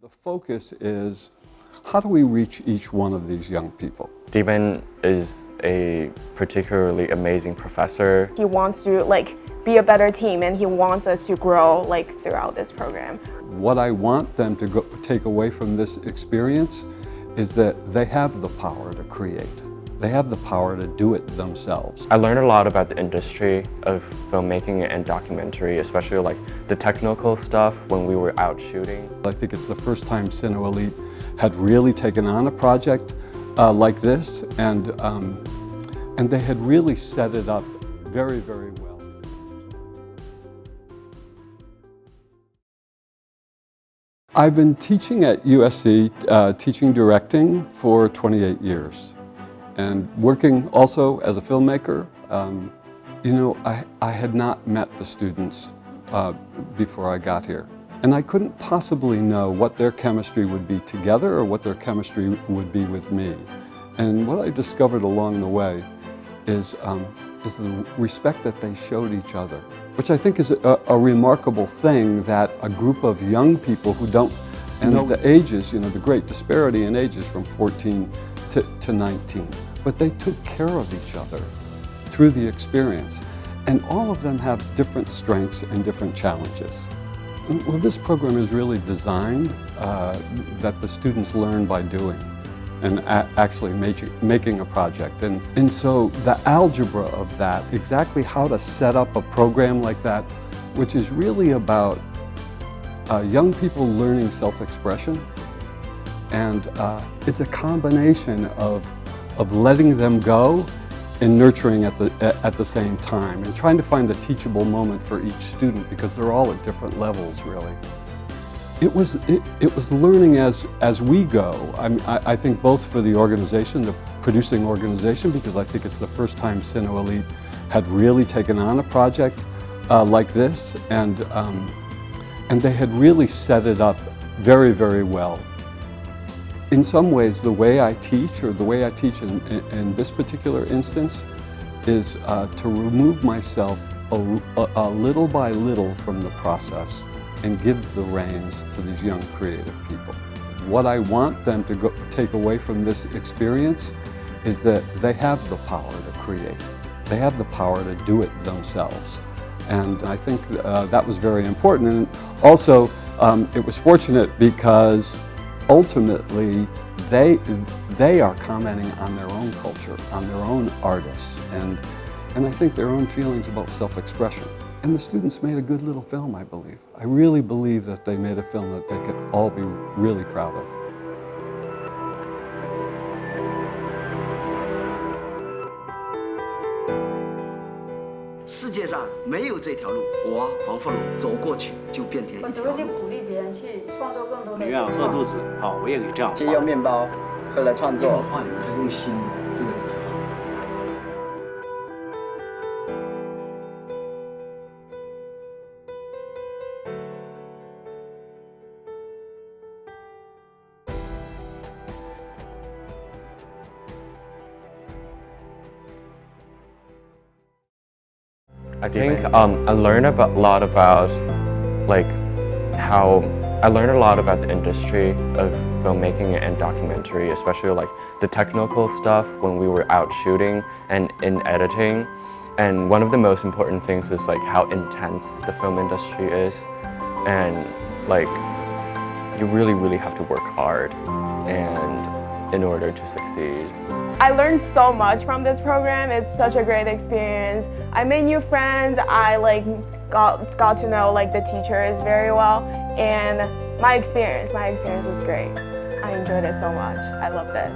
The focus is, how do we reach each one of these young people? Steven is a particularly amazing professor. He wants to be a better team, and he wants us to grow throughout this program. What I want them to take away from this experience is that they have the power to create. They have the power to do it themselves. I learned a lot about the industry of filmmaking and documentary, especially the technical stuff when we were out shooting. I think it's the first time Cine Elite had really taken on a project like this, and they had really set it up very, very well. I've been teaching at USC, teaching directing for 28 years. And working also as a filmmaker. I had not met the students before I got here. And I couldn't possibly know what their chemistry would be together or what their chemistry would be with me. And what I discovered along the way is the respect that they showed each other, which I think is a remarkable thing, that a group of young people who don't, and the ages, the great disparity in ages from 14 to 19. But they took care of each other through the experience. And all of them have different strengths and different challenges. Well, this program is really designed that the students learn by doing and actually making a project. And so the algebra of that, exactly how to set up a program like that, which is really about young people learning self-expression. And it's a combination of letting them go and nurturing at the same time, and trying to find the teachable moment for each student, because they're all at different levels, really. It was learning as we go. I think both for the organization, the producing organization, because I think it's the first time Cine Elite had really taken on a project like this, and they had really set it up very, very well. In some ways, the way I teach, or the way I teach in this particular instance, is to remove myself a little by little from the process and give the reins to these young creative people. What I want them to take away from this experience is that they have the power to create. They have the power to do it themselves. And I think that was very important. And also, it was fortunate because ultimately, they are commenting on their own culture, on their own artists, and I think their own feelings about self-expression. And the students made a good little film, I believe. I really believe that they made a film that they could all be really proud of. 世界上没有这条路，我黄福禄走过去就变成一条路。我只会去鼓励别人去创作更多的。你愿饿肚子，好，我也可以这样。先要面包，后来创作。画里面他用心，这个很重要。I think I learned a lot about I learned a lot about the industry of filmmaking and documentary, especially the technical stuff when we were out shooting and in editing. And one of the most important things is how intense the film industry is, and you really, really have to work hard and in order to succeed. I learned so much from this program. It's such a great experience. I made new friends. I got to know the teachers very well, and my experience was great. I enjoyed it so much. I loved it.